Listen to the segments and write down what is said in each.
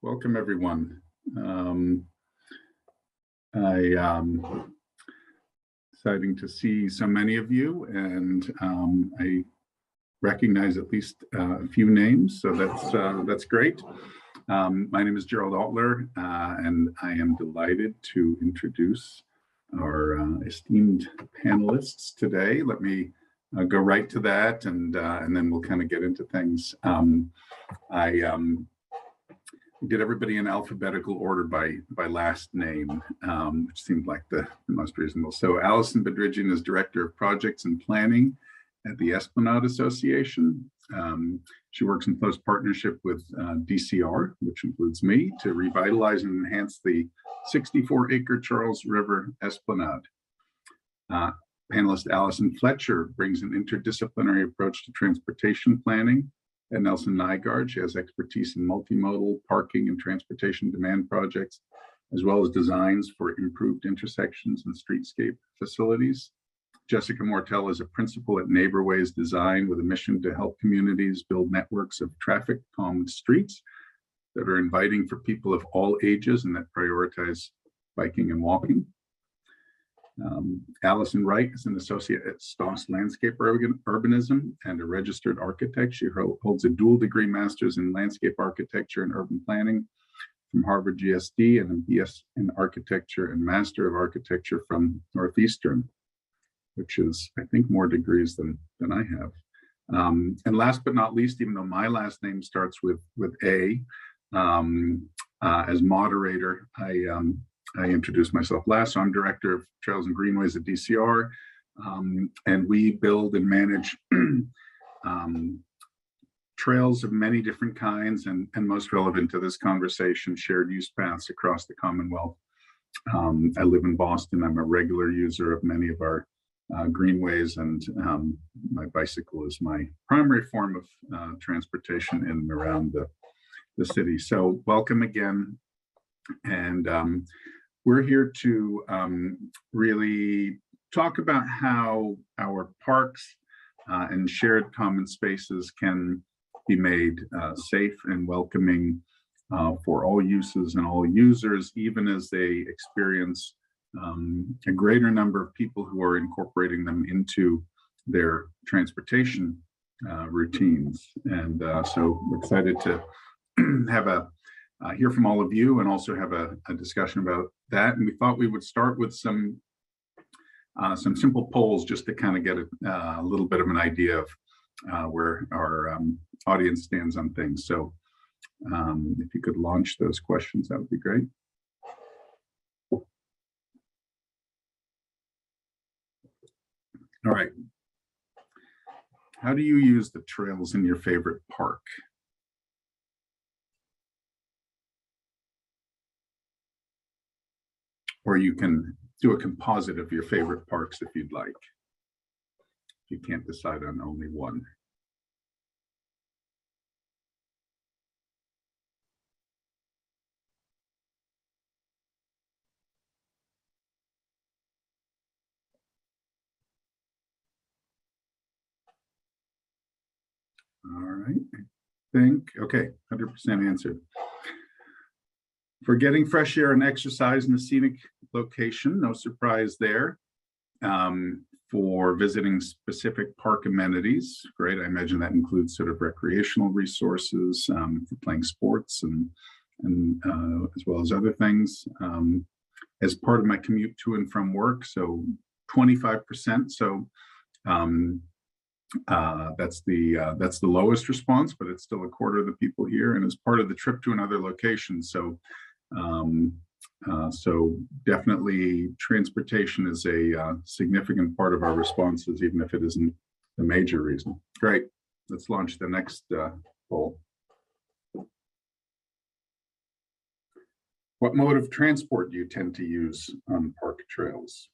Welcome everyone. Exciting to see so many of you, and I recognize at least a few names, so that's great. My name is Gerald Altler, and I am delighted to introduce our esteemed panelists today. Let me go right to that, and then we'll kind of get into things. I did everybody in alphabetical order by last name, which seemed like the most reasonable. So Alison Bedridjian is Director of Projects and Planning at the Esplanade Association. She works in close partnership with DCR, which includes me, to revitalize and enhance the 64-acre Charles River Esplanade. Panelist Allison Fletcher brings an interdisciplinary approach to transportation planning. At Nelson Nygaard, she has expertise in multimodal parking and transportation demand projects, as well as designs for improved intersections and streetscape facilities. Jessica Mortel is a principal at Neighborways Design with a mission to help communities build networks of traffic-calm streets that are inviting for people of all ages and that prioritize biking and walking. Allison Wright is an associate at Stoss Landscape Urbanism and a registered architect. She holds a dual degree master's in landscape architecture and urban planning from Harvard GSD and a BS in architecture and master of architecture from Northeastern, which is, I think, more degrees than I have. And last but not least, even though my last name starts with A, as moderator, I introduced myself last, so I'm Director of Trails and Greenways at DCR, and we build and manage trails of many different kinds, and most relevant to this conversation, shared use paths across the Commonwealth. I live in Boston. I'm a regular user of many of our greenways, and my bicycle is my primary form of transportation in and around the city. So welcome again, and we're here to really talk about how our parks and shared common spaces can be made safe and welcoming for all uses and all users, even as they experience a greater number of people who are incorporating them into their transportation routines. And so we're excited to have hear from all of you and also have a discussion about that. And we thought we would start with some simple polls just to kind of get a little bit of an idea of where our audience stands on things. So if you could launch those questions, that would be great. All right. How do you use the trails in your favorite park? Or you can do a composite of your favorite parks if you'd like. You can't decide on only one. All right, I think, okay, 100% answered. For getting fresh air and exercise in a scenic location, no surprise there. For visiting specific park amenities, great. I imagine that includes sort of recreational resources for playing sports and as well as other things. As part of my commute to and from work, so 25%. So that's the lowest response, but it's still a quarter of the people here. And as part of the trip to another location, so so definitely transportation is a significant part of our responses, even if it isn't the major reason. Great. Let's launch the next poll. What mode of transport do you tend to use on park trails?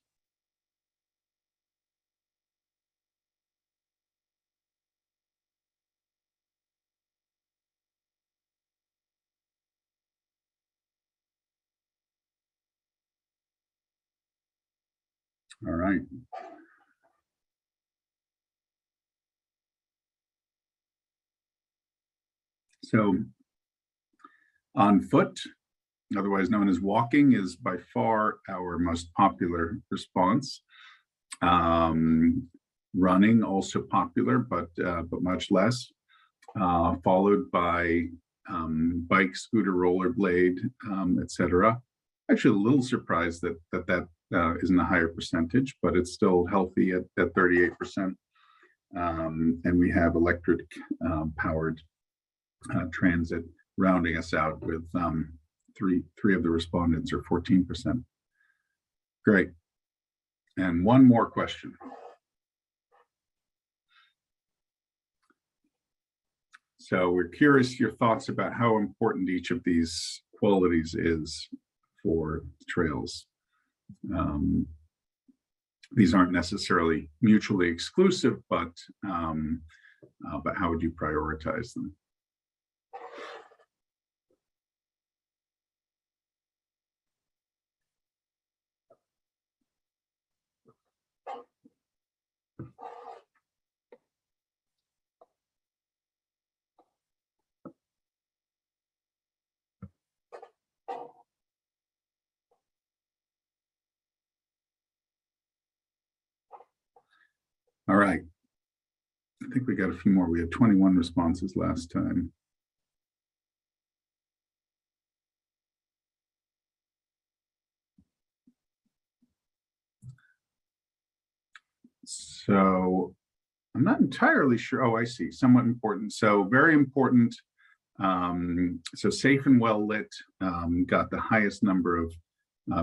All right. So On foot, otherwise known as walking, is by far our most popular response. Running, also popular, but much less, followed by bike, scooter, rollerblade, etc. Actually, a little surprised that isn't a higher percentage, but it's still healthy at 38%. And we have electric powered transit rounding us out with three of the respondents, or 14%. Great. And one more question. So we're curious your thoughts about how important each of these qualities is for trails. These aren't necessarily mutually exclusive, but how would you prioritize them? All right. I think we got a few more. We had 21 responses last time. So I'm not entirely sure. Oh, I see. Somewhat important. So very important. So safe and well lit got the highest number of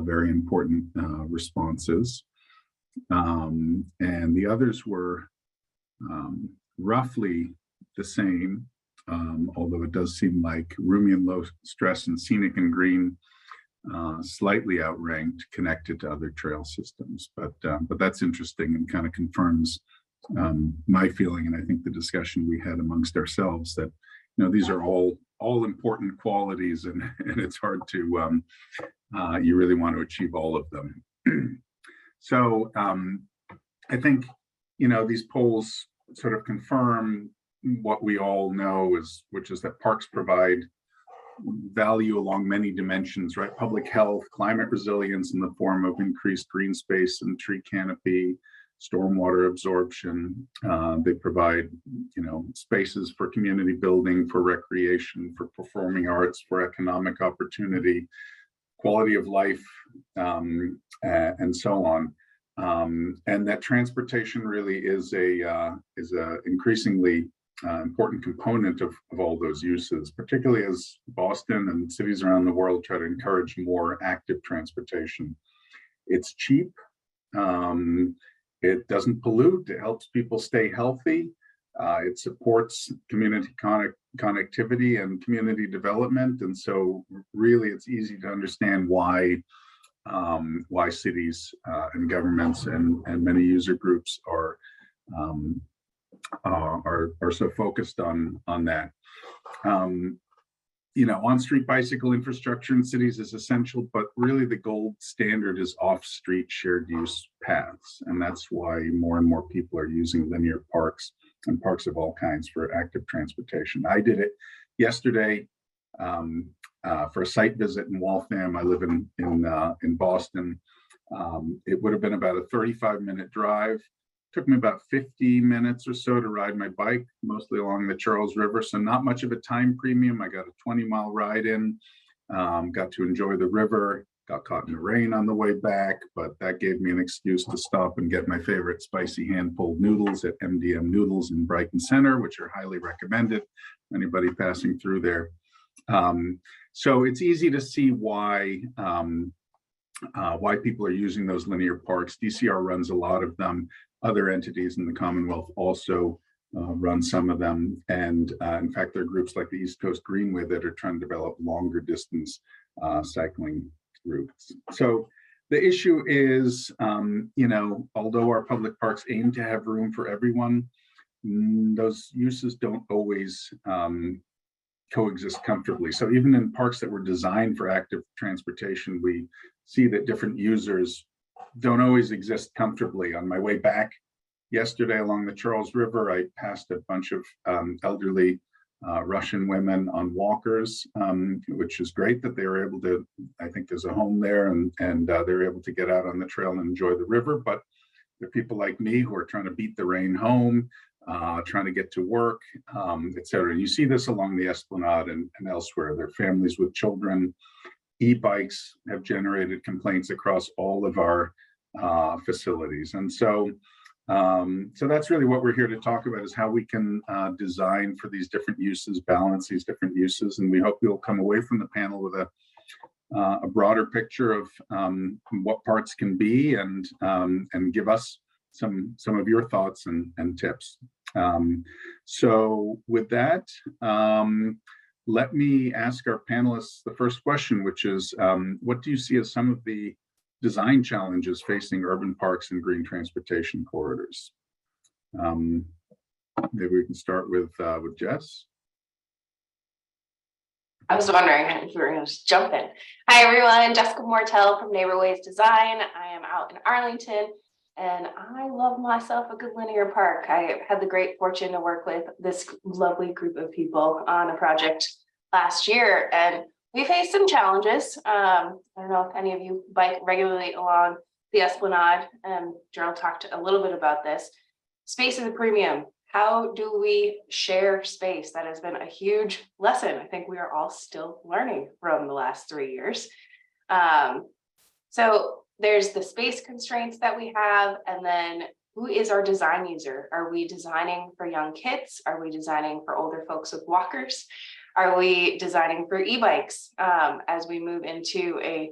very important responses. And the others were roughly the same, although it does seem like roomy and low stress and scenic and green slightly outranked, connected to other trail systems. But that's interesting and kind of confirms my feeling, and I think the discussion we had amongst ourselves, that these are all important qualities, and it's hard to you really want to achieve all of them. So I think these polls sort of confirm what we all know, which is that parks provide value along many dimensions, right? Public health, climate resilience in the form of increased green space and tree canopy, stormwater absorption. They provide, spaces for community building, for recreation, for performing arts, for economic opportunity, quality of life, and so on. And that transportation really is a increasingly important component of all those uses, particularly as Boston and cities around the world try to encourage more active transportation. It's cheap. It doesn't pollute. It helps people stay healthy. It supports community connectivity and community development. And so really it's easy to understand why cities and governments and many user groups are so focused on that. On-street bicycle infrastructure in cities is essential, but really the gold standard is off-street shared use paths. And that's why more and more people are using linear parks and parks of all kinds for active transportation. I did it yesterday for a site visit in Waltham. I live in Boston. It would have been about a 35-minute drive. Took me about 50 minutes or so to ride my bike, mostly along the Charles River. So not much of a time premium. I got a 20-mile ride in, got to enjoy the river, got caught in the rain on the way back, but that gave me an excuse to stop and get my favorite spicy hand-pulled noodles at MDM Noodles in Brighton Center, which are highly recommended for anybody passing through there. So it's easy to see why people are using those linear parks. DCR runs a lot of them. Other entities in the Commonwealth also run some of them. And in fact, there are groups like the East Coast Greenway that are trying to develop longer distance cycling routes. So the issue is, although our public parks aim to have room for everyone, those uses don't always coexist comfortably. So even in parks that were designed for active transportation, we see that different users don't always exist comfortably. On my way back yesterday along the Charles River, I passed a bunch of elderly Russian women on walkers, which is great that they were able to. I think there's a home there, and they're able to get out on the trail and enjoy the river. But there are people like me who are trying to beat the rain home, trying to get to work, et cetera. You see this along the Esplanade and elsewhere. There are families with children. E-bikes have generated complaints across all of our facilities, and so that's really what we're here to talk about, is how we can design for these different uses, balance these different uses, and we hope you'll come away from the panel with a broader picture of what parks can be, and give us some of your thoughts and tips. So with that, let me ask our panelists the first question, which is, what do you see as some of the design challenges facing urban parks and green transportation corridors? Maybe we can start with Jess. I was wondering if we were going to just jump in. Hi, everyone. Jessica Mortel from Neighborways Design. I am out in Arlington, and I love myself a good linear park. I had the great fortune to work with this lovely group of people on a project last year, and we faced some challenges. I don't know if any of you bike regularly along the Esplanade, and Gerald talked a little bit about this. Space is a premium. How do we share space? That has been a huge lesson. I think we are all still learning from the last 3 years. So there's the space constraints that we have, and then who is our design user? Are we designing for young kids? Are we designing for older folks with walkers? Are we designing for e-bikes as we move into a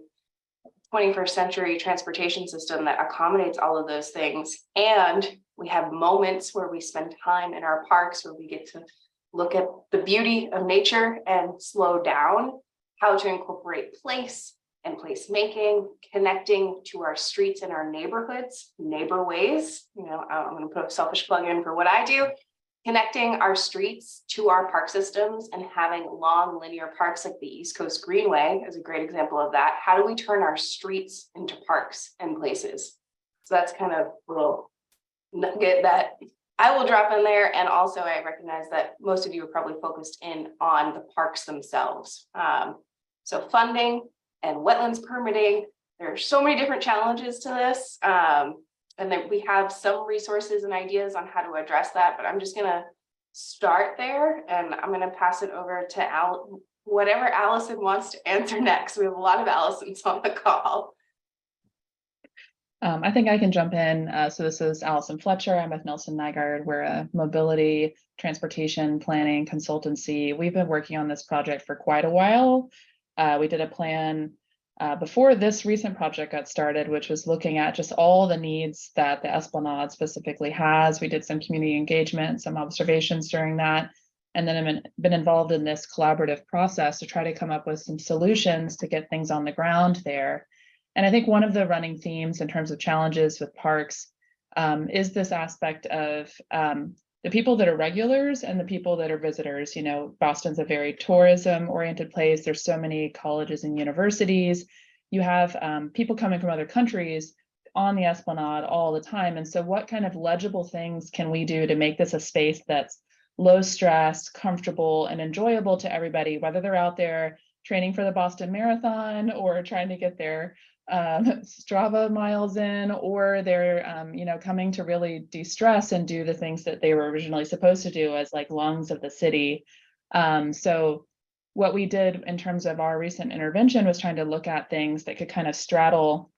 21st century transportation system that accommodates all of those things? And we have moments where we spend time in our parks where we get to look at the beauty of nature and slow down, how to incorporate place and placemaking, connecting to our streets and our neighborhoods, neighbor ways. You know, I'm going to put a selfish plug in for what I do. Connecting our streets to our park systems and having long linear parks like the East Coast Greenway is a great example of that. How do we turn our streets into parks and places? So that's kind of a little nugget that I will drop in there. And also I recognize that most of you are probably focused in on the parks themselves. So funding and wetlands permitting, there are so many different challenges to this. And then we have some resources and ideas on how to address that, but I'm just gonna start there, and I'm gonna pass it over to whatever Allison wants to answer next. We have a lot of Allisons on the call. I think I can jump in. So this is Allison Fletcher. I'm with Nelson Nygaard. We're a mobility, transportation planning consultancy. We've been working on this project for quite a while. We did a plan before this recent project got started, which was looking at just all the needs that the Esplanade specifically has. We did some community engagement, some observations during that, and then I've been involved in this collaborative process to try to come up with some solutions to get things on the ground there. And I think one of the running themes in terms of challenges with parks is this aspect of the people that are regulars and the people that are visitors. You know, Boston's a very tourism-oriented place. There's so many colleges and universities. You have people coming from other countries on the Esplanade all the time. And so what kind of legible things can we do to make this a space that's low stress, comfortable, and enjoyable to everybody, whether they're out there training for the Boston Marathon or trying to get their Strava miles in, or they're you know, coming to really de-stress and do the things that they were originally supposed to do as like lungs of the city. So what we did in terms of our recent intervention was trying to look at things that could kind of straddle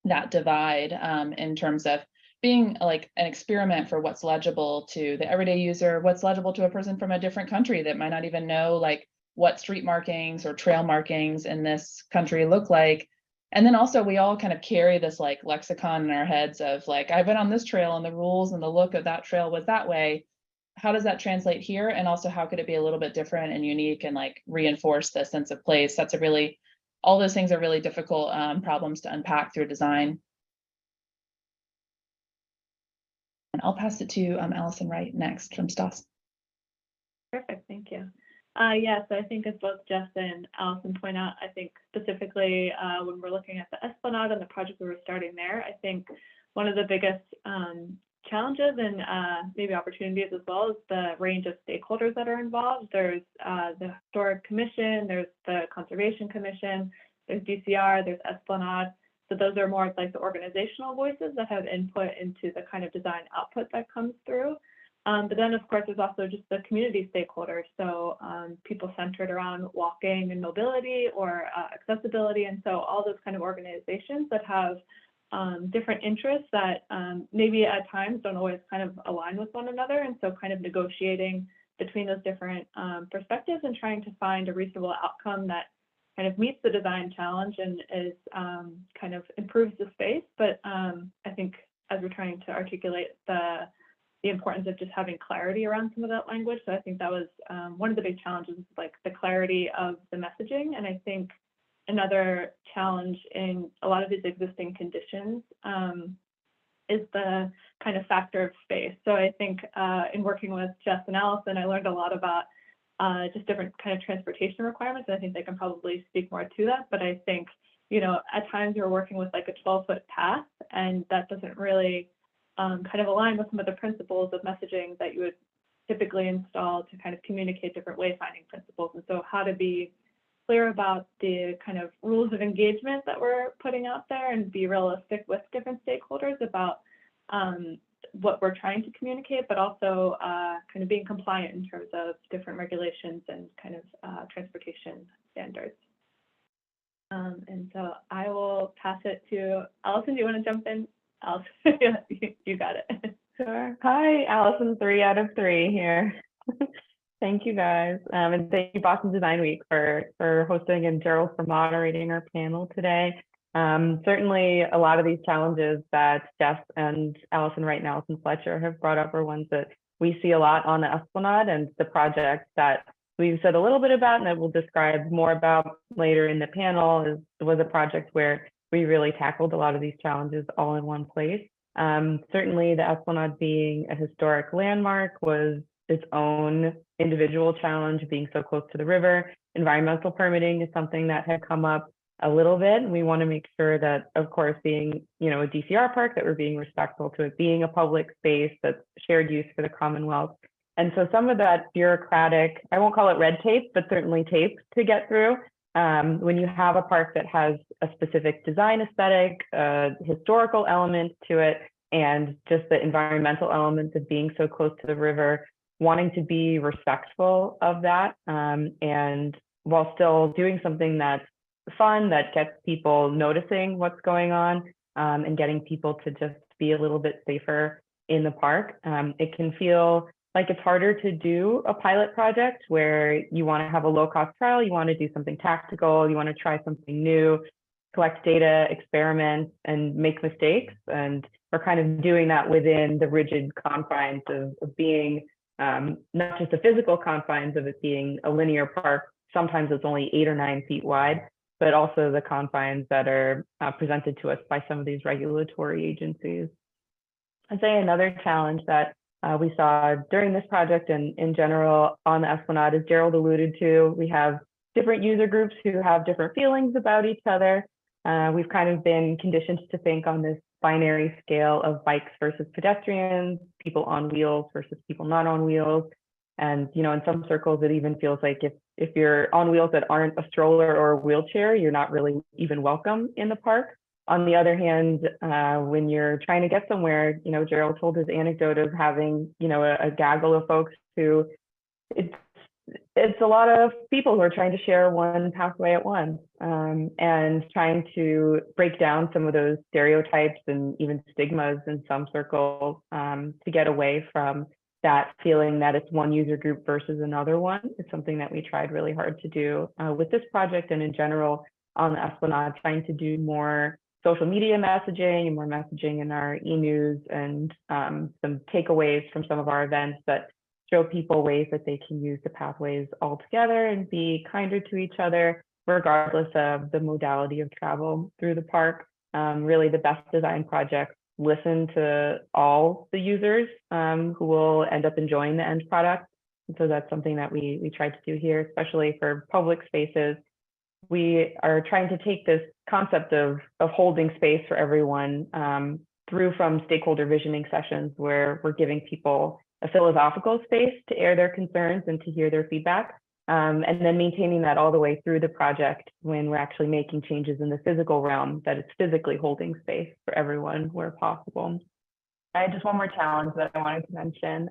that divide in terms of being like an experiment for what's legible to the everyday user, what's legible to a person from a different country that might not even know like what street markings or trail markings in this country look like. And then also we all kind of carry this like lexicon in our heads of like, I've been on this trail and the rules and the look of that trail was that way. How does that translate here? And also how could it be a little bit different and unique and like reinforce the sense of place? That's a really, all those things are really difficult problems to unpack through design. And I'll pass it to Allison Wright next from STOS. Perfect, thank you. Yeah, so I think as both Jess and Allison point out, I think specifically when we're looking at the Esplanade and the project we were starting there, I think one of the biggest challenges and maybe opportunities as well as the range of stakeholders that are involved. There's the Historic Commission, there's the Conservation Commission, there's DCR, there's Esplanade. So those are more like the organizational voices that have input into the kind of design output that comes through. But then, of course, there's also just the community stakeholders. So people centered around walking and mobility or accessibility. And so all those kind of organizations that have different interests that maybe at times don't always kind of align with one another. And so kind of negotiating between those different perspectives and trying to find a reasonable outcome that kind of meets the design challenge and is kind of improves the space. But I think as we're trying to articulate the importance of just having clarity around some of that language. So I think that was one of the big challenges, like the clarity of the messaging. And I think another challenge in a lot of these existing conditions is the kind of factor of space. So I think in working with Jess and Allison, I learned a lot about just different kind of transportation requirements. And I think they can probably speak more to that. But I think, you know, at times you're working with like a 12-foot path, and that doesn't really kind of align with some of the principles of messaging that you would typically install to kind of communicate different wayfinding principles. And so how to be clear about the kind of rules of engagement that we're putting out there and be realistic with different stakeholders about what we're trying to communicate, but also kind of being compliant in terms of different regulations and kind of transportation standards. And so I will pass it to Allison. Do you want to jump in? Allison, you got it. Sure. Hi, Allison, 3 out of 3 here. Thank you guys. And thank you Boston Design Week for hosting and Gerald for moderating our panel today. Certainly a lot of these challenges that Jess and Allison Wright and Allison Fletcher have brought up are ones that we see a lot on the Esplanade, and the project that we've said a little bit about and that we'll describe more about later in the panel was a project where we really tackled a lot of these challenges all in one place. Certainly the Esplanade being a historic landmark was its own individual challenge, being so close to the river. Environmental permitting is something that had come up a little bit. We want to make sure that, of course, being, you know, a DCR park, that we're being respectful to it being a public space that's shared use for the Commonwealth. And so some of that bureaucratic, I won't call it red tape, but certainly tape to get through. When you have a park that has a specific design aesthetic, historical element to it, and just the environmental elements of being so close to the river, wanting to be respectful of that, and while still doing something that's fun, that gets people noticing what's going on, and getting people to just be a little bit safer in the park. It can feel like it's harder to do a pilot project where you want to have a low-cost trial, you want to do something tactical, you want to try something new, collect data, experiment, and make mistakes. And we're kind of doing that within the rigid confines of being not just the physical confines of it being a linear park. Sometimes it's only 8 or 9 feet wide, but also the confines that are presented to us by some of these regulatory agencies. I'd say another challenge that we saw during this project and in general on the Esplanade, as Gerald alluded to, we have different user groups who have different feelings about each other. We've kind of been conditioned to think on this binary scale of bikes versus pedestrians, people on wheels versus people not on wheels. And, you know, in some circles, it even feels like if you're on wheels that aren't a stroller or a wheelchair, you're not really even welcome in the park. On the other hand, when you're trying to get somewhere, you know, Gerald told his anecdote of having, you know, a gaggle of folks who it's a lot of people who are trying to share one pathway at once, and trying to break down some of those stereotypes and even stigmas in some circles, to get away from that feeling that it's one user group versus another one. It's something that we tried really hard to do with this project and in general on the Esplanade, trying to do more social media messaging and more messaging in our e-news and some takeaways from some of our events that show people ways that they can use the pathways all together and be kinder to each other, regardless of the modality of travel through the park. Really the best design projects listen to all the users who will end up enjoying the end product. And so that's something that we tried to do here, especially for public spaces. We are trying to take this concept of holding space for everyone to through from stakeholder visioning sessions where we're giving people a philosophical space to air their concerns and to hear their feedback, and then maintaining that all the way through the project when we're actually making changes in the physical realm, that it's physically holding space for everyone where possible. I had just one more challenge that I wanted to mention,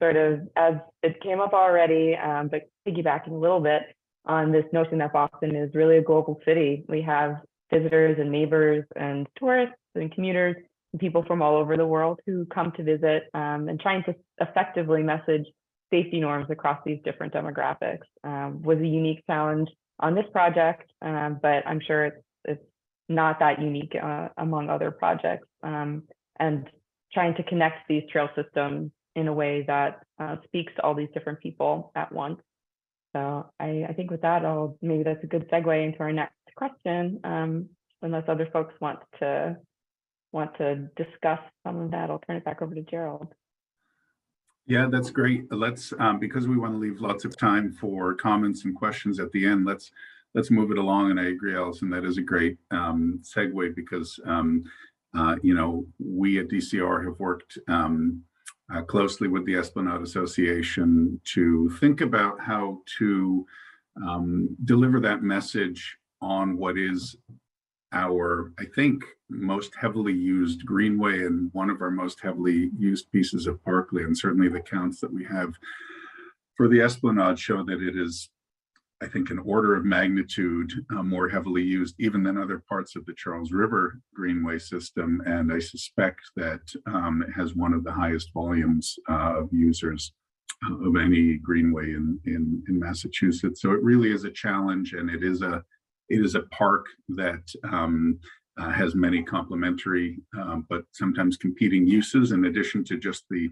sort of as it came up already, but piggybacking a little bit on this notion that Boston is really a global city. We have visitors and neighbors and tourists and commuters and people from all over the world who come to visit, and trying to effectively message safety norms across these different demographics was a unique challenge on this project, but I'm sure it's not that unique among other projects, and trying to connect these trail systems in a way that speaks to all these different people at once. So I think with that, maybe that's a good segue into our next question. Unless other folks want to discuss some of that, I'll turn it back over to Gerald. Yeah, that's great. Let's because we want to leave lots of time for comments and questions at the end. Let's move it along. And I agree, Allison, that is a great segue because you know, we at DCR have worked closely with the Esplanade Association to think about how to deliver that message on what is our, I think, most heavily used greenway and one of our most heavily used pieces of parkland. Certainly the counts that we have for the Esplanade show that it is, I think, an order of magnitude more heavily used even than other parts of the Charles River Greenway system. And I suspect that it has one of the highest volumes of users of any greenway in Massachusetts. So it really is a challenge, and it is a park that has many complementary but sometimes competing uses. In addition to just the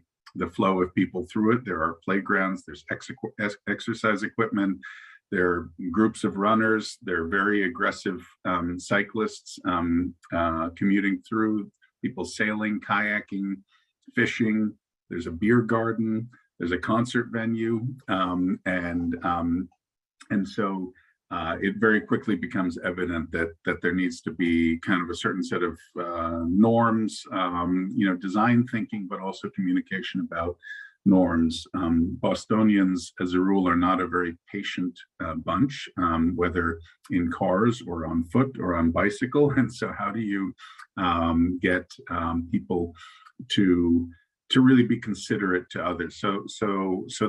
flow of people through it, there are playgrounds, there's exercise equipment, there are groups of runners, there are very aggressive cyclists commuting through, people sailing, kayaking, fishing. There's a beer garden, there's a concert venue, and so it very quickly becomes evident that there needs to be kind of a certain set of norms, you know, design thinking, but also communication about norms. Bostonians, as a rule, are not a very patient bunch, whether in cars or on foot or on bicycle. And so how do you get people to really be considerate to others? So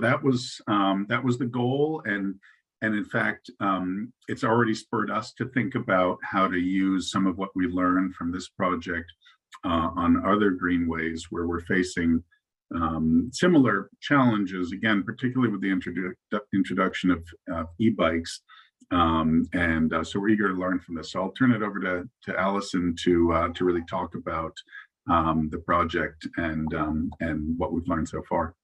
that was the goal. And in fact, it's already spurred us to think about how to use some of what we learned from this project on other greenways where we're facing similar challenges, again, particularly with the introduction of e-bikes. So we're eager to learn from this. So I'll turn it over to Allison to really talk about the project and what we've learned so far.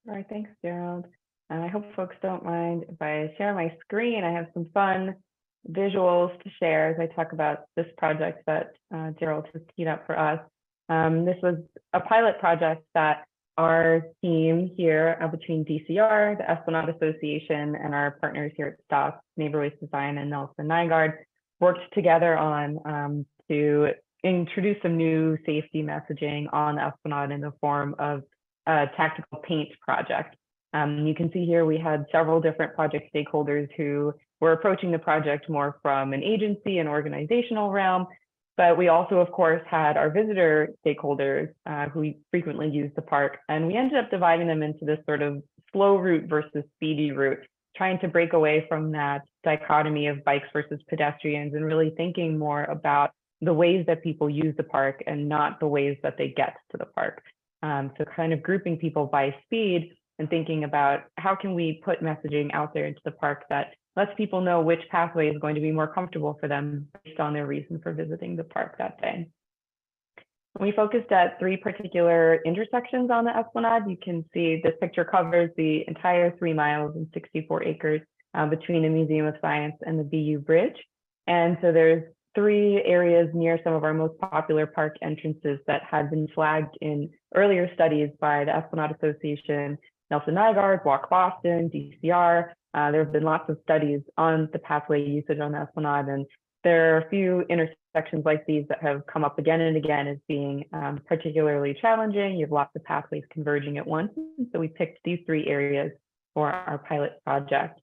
All right, thanks, Gerald. I hope folks don't mind if I share my screen. I have some fun visuals to share as I talk about this project that Gerald has teed up for us. This was a pilot project that our team here between DCR, the Esplanade Association, and our partners here at STOP, Neighbor Waste Design, and Nelson Nygaard worked together on to introduce some new safety messaging on the Esplanade in the form of a tactical paint project. You can see here we had several different project stakeholders who were approaching the project more from an agency and organizational realm, but we also, of course, had our visitor stakeholders who frequently use the park, and we ended up dividing them into this sort of slow route versus speedy route, trying to break away from that dichotomy of bikes versus pedestrians and really thinking more about the ways that people use the park and not the ways that they get to the park. So kind of grouping people by speed and thinking about how can we put messaging out there into the park that lets people know which pathway is going to be more comfortable for them based on their reason for visiting the park that day. We focused at 3 particular intersections on the Esplanade. You can see this picture covers the entire 3 miles and 64 acres between the Museum of Science and the BU Bridge. And so there's 3 areas near some of our most popular park entrances that had been flagged in earlier studies by the Esplanade Association, Nelson Nygaard, Walk Boston, DCR. There have been lots of studies on the pathway usage on the Esplanade, and there are a few intersections like these that have come up again and again as being particularly challenging. You have lots of pathways converging at once. So we picked these 3 areas for our pilot project.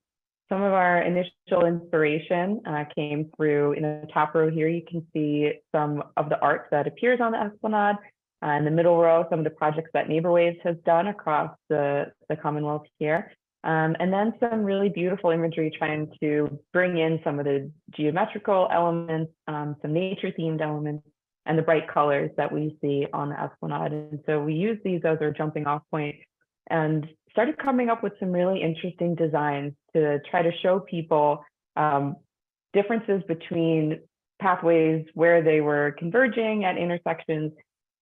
Some of our initial inspiration came through in the top row here. You can see some of the art that appears on the Esplanade. In the middle row, some of the projects that NeighborWaves has done across the Commonwealth here. And then some really beautiful imagery trying to bring in some of the geometrical elements, some nature themed elements, and the bright colors that we see on the Esplanade. And so we use these as our jumping off point and started coming up with some really interesting designs to try to show people differences between pathways where they were converging at intersections,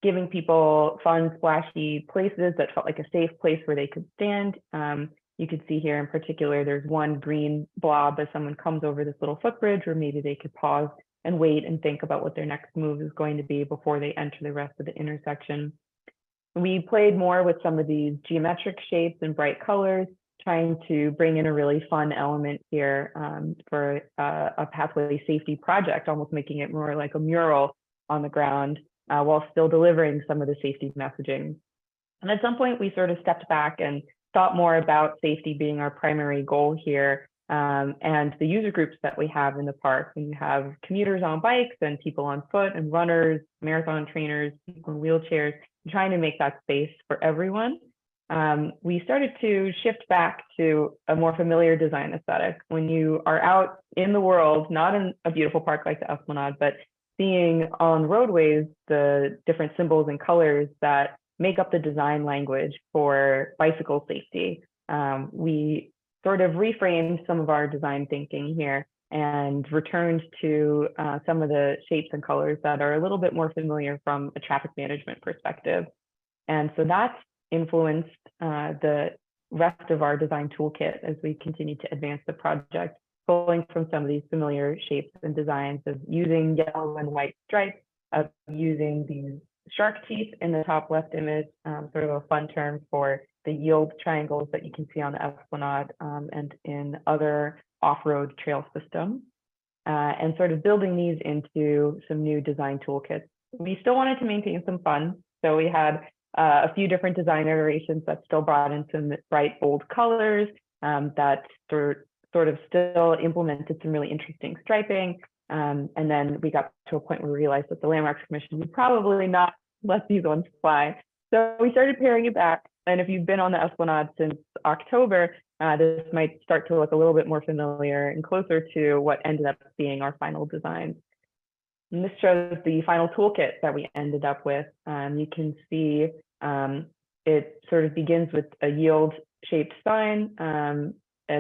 giving people fun, splashy places that felt like a safe place where they could stand. You can see here in particular, there's one green blob as someone comes over this little footbridge where maybe they could pause and wait and think about what their next move is going to be before they enter the rest of the intersection. We played more with some of these geometric shapes and bright colors, trying to bring in a really fun element here for a pathway safety project, almost making it more like a mural on the ground while still delivering some of the safety messaging. And at some point, we sort of stepped back and thought more about safety being our primary goal here and the user groups that we have in the park. And you have commuters on bikes and people on foot and runners, marathon trainers, people in wheelchairs, trying to make that space for everyone. We started to shift back to a more familiar design aesthetic. When you are out in the world, not in a beautiful park like the Esplanade, but seeing on roadways the different symbols and colors that make up the design language for bicycle safety. We sort of reframed some of our design thinking here and returned to some of the shapes and colors that are a little bit more familiar from a traffic management perspective. And so that's influenced the rest of our design toolkit as we continue to advance the project, pulling from some of these familiar shapes and designs of using yellow and white stripes, of using these shark teeth in the top left image, sort of a fun term for the yield triangles that you can see on the Esplanade and in other off-road trail systems, and sort of building these into some new design toolkits. We still wanted to maintain some fun, so we had a few different design iterations that still brought in some bright, bold colors that sort of still implemented some really interesting striping. And then we got to a point where we realized that the Landmarks Commission would probably not let these ones fly. So we started paring it back. And if you've been on the Esplanade since October, this might start to look a little bit more familiar and closer to what ended up being our final design. And this shows the final toolkit that we ended up with. You can see it sort of begins with a yield-shaped sign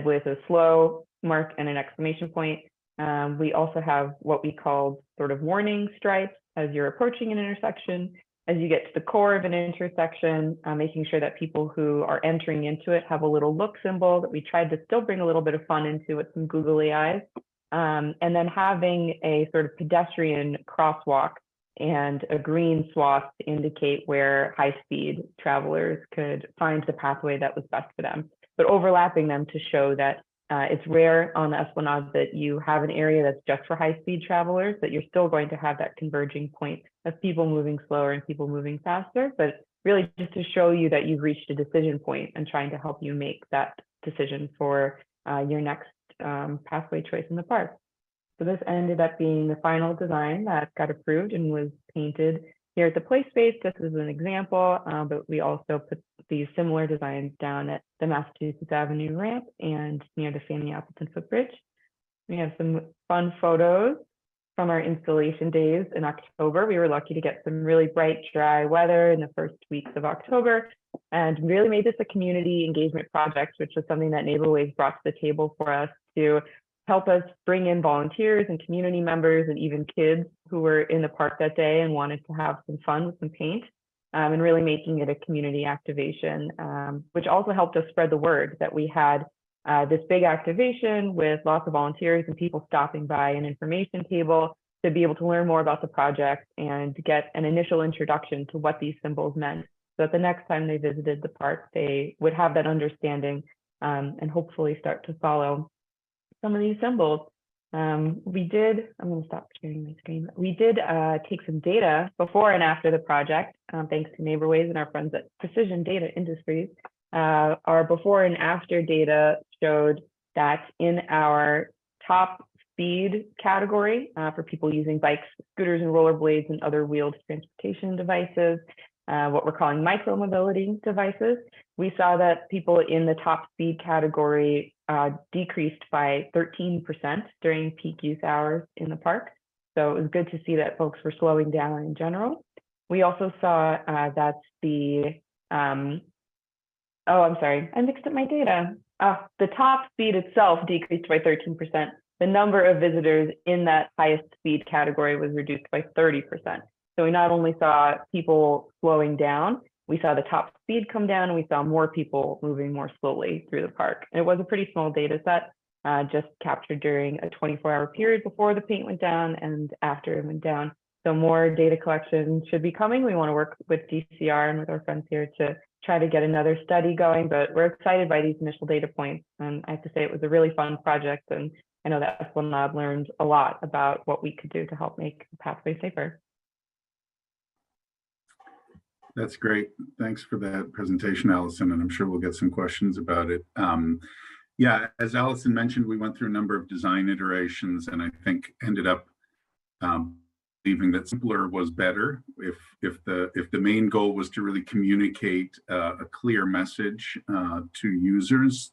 with a slow mark and an exclamation point. We also have what we call sort of warning stripes as you're approaching an intersection. As you get to the core of an intersection, making sure that people who are entering into it have a little look symbol that we tried to still bring a little bit of fun into with some googly eyes. And then having a sort of pedestrian crosswalk and a green swath to indicate where high-speed travelers could find the pathway that was best for them, but overlapping them to show that it's rare on the Esplanade that you have an area that's just for high-speed travelers, that you're still going to have that converging point of people moving slower and people moving faster, but really just to show you that you've reached a decision point and trying to help you make that decision for your next pathway choice in the park. So this ended up being the final design that got approved and was painted here at the play space. This is an example, but we also put these similar designs down at the Massachusetts Avenue ramp and near the Fanny Appleton footbridge. We have some fun photos from our installation days in October. We were lucky to get some really bright, dry weather in the first weeks of October and really made this a community engagement project, which was something that NeighborWaves brought to the table for us to help us bring in volunteers and community members and even kids who were in the park that day and wanted to have some fun with some paint, and really making it a community activation, which also helped us spread the word that we had this big activation with lots of volunteers and people stopping by an information table to be able to learn more about the project and get an initial introduction to what these symbols meant. So that the next time they visited the park, they would have that understanding and hopefully start to follow some of these symbols. We did, I'm going to stop sharing my screen. We did take some data before and after the project, thanks to NeighborWays and our friends at Precision Data Industries. Our before and after data showed that in our top speed category for people using bikes, scooters, and rollerblades and other wheeled transportation devices, what we're calling micromobility devices, we saw that people in the top speed category decreased by 13% during peak use hours in the park. So it was good to see that folks were slowing down in general. We also saw that the, oh, I'm sorry, I mixed up my data. The top speed itself decreased by 13%. The number of visitors in that highest speed category was reduced by 30%. So we not only saw people slowing down, we saw the top speed come down, and we saw more people moving more slowly through the park. And it was a pretty small data set, just captured during a 24-hour period before the paint went down and after it went down. So more data collection should be coming. We want to work with DCR and with our friends here to try to get another study going, but we're excited by these initial data points. And I have to say it was a really fun project. And I know that Esplanade learned a lot about what we could do to help make the pathway safer. That's great. Thanks for that presentation, Allison, and I'm sure we'll get some questions about it. Yeah, as Allison mentioned, we went through a number of design iterations, and I think ended up believing that simpler was better. If the main goal was to really communicate a clear message to users,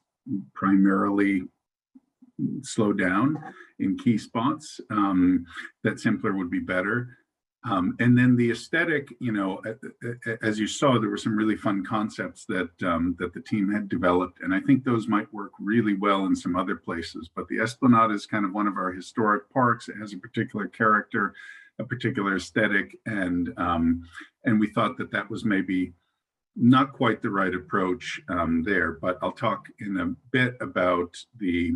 primarily slow down in key spots, that simpler would be better. And then the aesthetic, you know, as you saw, there were some really fun concepts that that the team had developed, and I think those might work really well in some other places. But the Esplanade is kind of one of our historic parks. It has a particular character, a particular aesthetic, and we thought that that was maybe not quite the right approach there. But I'll talk in a bit about the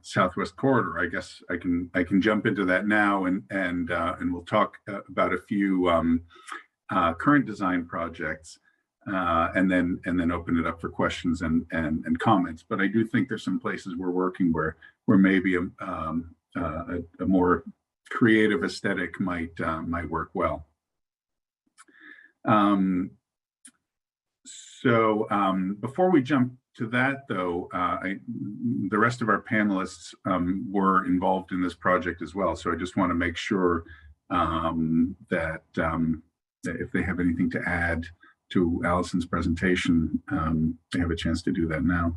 Southwest Corridor. I guess I can jump into that now, and we'll talk about a few current design projects, and then open it up for questions and comments. But I do think there's some places we're working where maybe a more creative aesthetic might work well. So before we jump to that, though, the rest of our panelists were involved in this project as well. So I just want to make sure that if they have anything to add to Allison's presentation, they have a chance to do that now.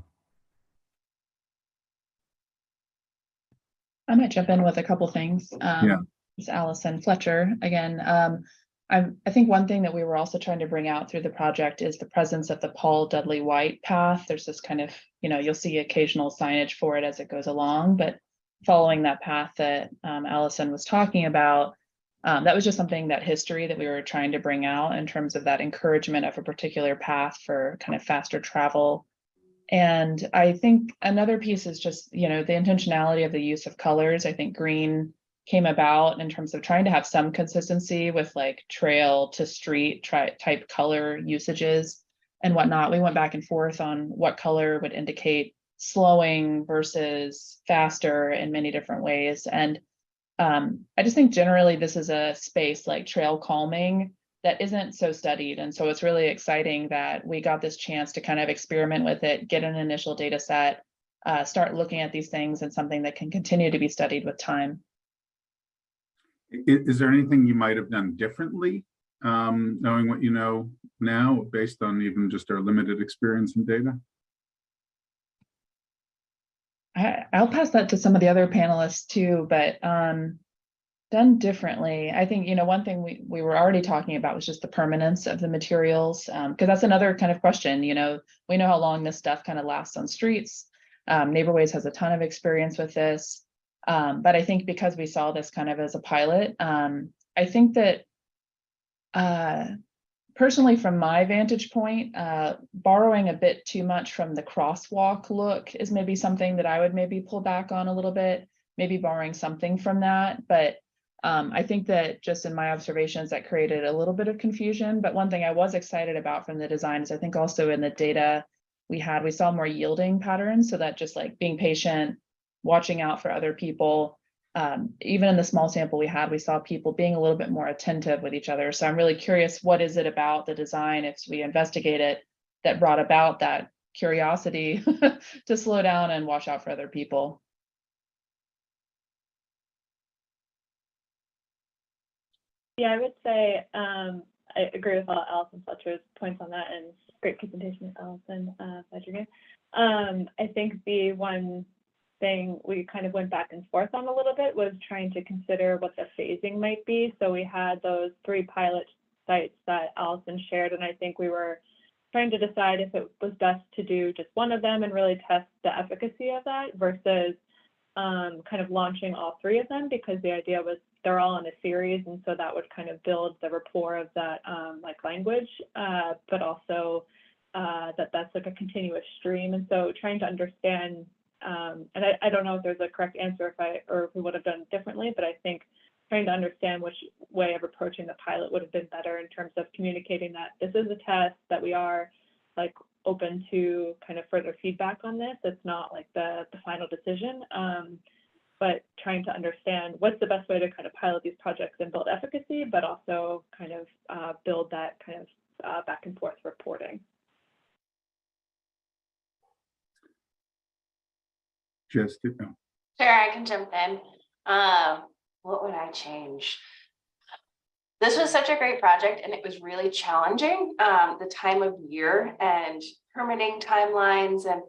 I might jump in with a couple things. It's Allison Fletcher again. I think one thing that we were also trying to bring out through the project is the presence of the Paul Dudley White path. There's this kind of, you know, you'll see occasional signage for it as it goes along, but following that path that Allison was talking about, that was just something, that history that we were trying to bring out in terms of that encouragement of a particular path for kind of faster travel. And I think another piece is just, you know, the intentionality of the use of colors. I think green came about in terms of trying to have some consistency with like trail to street type color usages and whatnot. We went back and forth on what color would indicate slowing versus faster in many different ways. And I just think generally this is a space like trail calming that isn't so studied. And so it's really exciting that we got this chance to kind of experiment with it, get an initial data set, start looking at these things, and something that can continue to be studied with time. Is there anything you might have done differently, knowing what you know now, based on even just our limited experience and data? I'll pass that to some of the other panelists too, but done differently. I think, you know, one thing we were already talking about was just the permanence of the materials, because that's another kind of question. You know, we know how long this stuff kind of lasts on streets. NeighborWays has a ton of experience with this. But I think because we saw this kind of as a pilot, I think that personally, from my vantage point, borrowing a bit too much from the crosswalk look is maybe something that I would maybe pull back on a little bit, maybe borrowing something from that. But I think that just in my observations, that created a little bit of confusion. But one thing I was excited about from the design is I think also in the data we saw more yielding patterns. So that just like being patient, watching out for other people. Even in the small sample we had, we saw people being a little bit more attentive with each other. So I'm really curious, what is it about the design, if we investigate it, that brought about that curiosity to slow down and watch out for other people? Yeah, I would say I agree with all Allison Fletcher's points on that, and great presentation, Allison Fletcher. I think the one thing we kind of went back and forth on a little bit was trying to consider what the phasing might be. So we had those 3 pilot sites that Allison shared, and I think we were trying to decide if it was best to do just one of them and really test the efficacy of that versus kind of launching all 3 of them, because the idea was they're all in a series, and so that would kind of build the rapport of that like language, but also that's like a continuous stream. And so trying to understand, and I don't know if there's a correct answer if we would have done it differently, but I think trying to understand which way of approaching the pilot would have been better in terms of communicating that this is a test, that we are like open to kind of further feedback on this. It's not like the final decision, but trying to understand what's the best way to kind of pilot these projects and build efficacy, but also kind of build that kind of back and forth reporting. Just Sure, I can jump in. What would I change? This was such a great project, and it was really challenging. The time of year and permitting timelines, and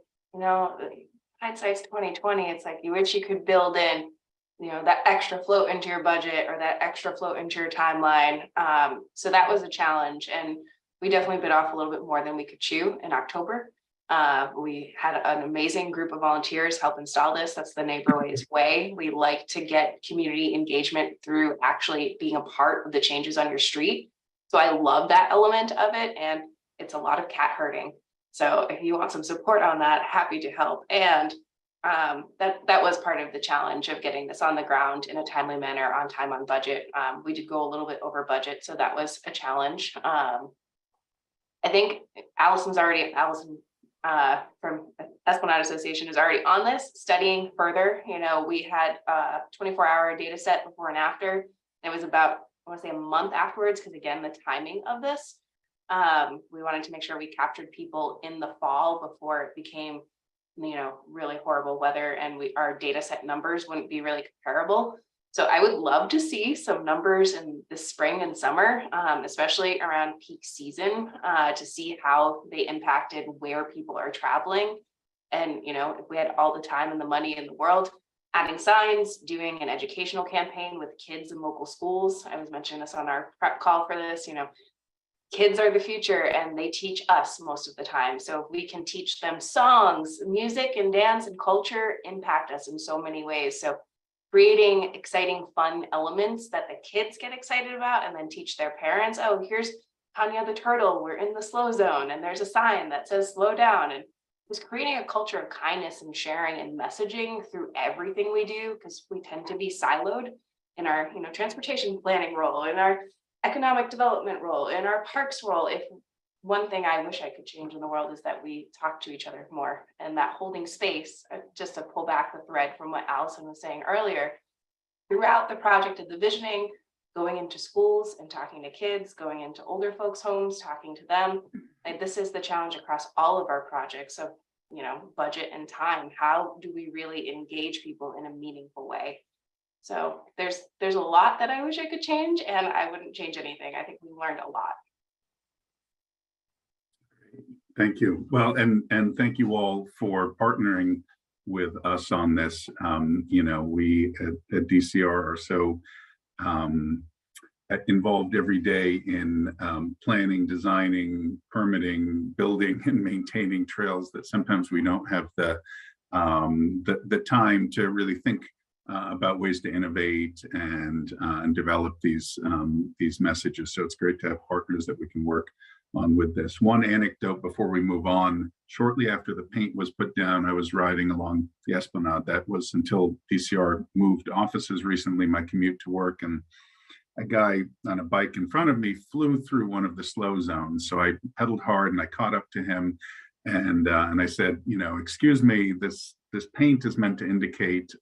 hindsight's 2020. It's like you wish you could build in, that extra float into your budget or that extra float into your timeline. So that was a challenge, and we definitely bit off a little bit more than we could chew in October. We had an amazing group of volunteers help install this. That's the Neighborways way. We like to get community engagement through actually being a part of the changes on your street. So I love that element of it, and it's a lot of cat herding. So if you want some support on that, happy to help. And that was part of the challenge of getting this on the ground in a timely manner, on time, on budget. We did go a little bit over budget, so that was a challenge. I think Allison from Esplanade Association is already on this, studying further. We had a 24-hour data set before and after. It was about, I want to say, a month afterwards, because again, the timing of this. We wanted to make sure we captured people in the fall before it became, really horrible weather, and our data set numbers wouldn't be really comparable. So I would love to see some numbers in the spring and summer, especially around peak season, to see how they impacted where people are traveling. And, if we had all the time and the money in the world, adding signs, doing an educational campaign with kids in local schools. I was mentioning this on our prep call for this, kids are the future, and they teach us most of the time. So if we can teach them songs, music and dance and culture impact us in so many ways. So creating exciting, fun elements that the kids get excited about, and then teach their parents, oh, here's Tanya the turtle, we're in the slow zone, and there's a sign that says slow down. And just creating a culture of kindness and sharing and messaging through everything we do, because we tend to be siloed in our transportation planning role, in our economic development role, in our parks role. If one thing I wish I could change in the world is that we talk to each other more, and that holding space, just to pull back the thread from what Allison was saying earlier, throughout the project of the visioning, going into schools and talking to kids, going into older folks' homes, talking to them. Like, this is the challenge across all of our projects of, budget and time. How do we really engage people in a meaningful way? So there's a lot that I wish I could change, and I wouldn't change anything. I think we learned a lot. Thank you. Well, and thank you all for partnering with us on this. We at DCR are so involved every day in planning, designing, permitting, building, and maintaining trails that sometimes we don't have the time to really think about ways to innovate and develop these messages. So it's great to have partners that we can work on with this. One anecdote before we move on: shortly after the paint was put down, I was riding along the Esplanade. That was until DCR moved offices recently, my commute to work, and a guy on a bike in front of me flew through one of the slow zones. So I pedaled hard and I caught up to him, and I said, excuse me, this this paint is meant to indicate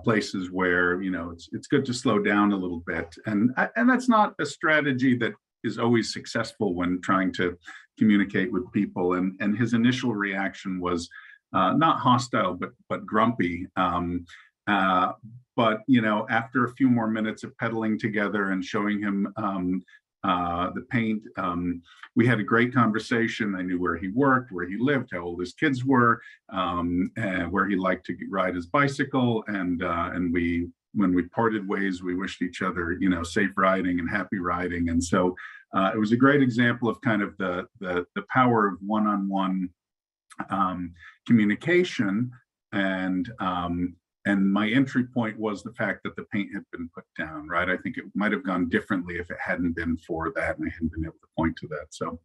places where, you know, it's good to slow down a little bit. And that's not a strategy that is always successful when trying to communicate with people. And his initial reaction was not hostile, but grumpy. But, you know, after a few more minutes of pedaling together and showing him the paint, we had a great conversation. I knew where he worked, where he lived, how old his kids were, and where he liked to ride his bicycle. And when we parted ways, we wished each other, you know, safe riding and happy riding. And so it was a great example of kind of the power of one-on-one communication. And my entry point was the fact that the paint had been put down, right? I think it might have gone differently if it hadn't been for that, and I hadn't been able to point to that. So,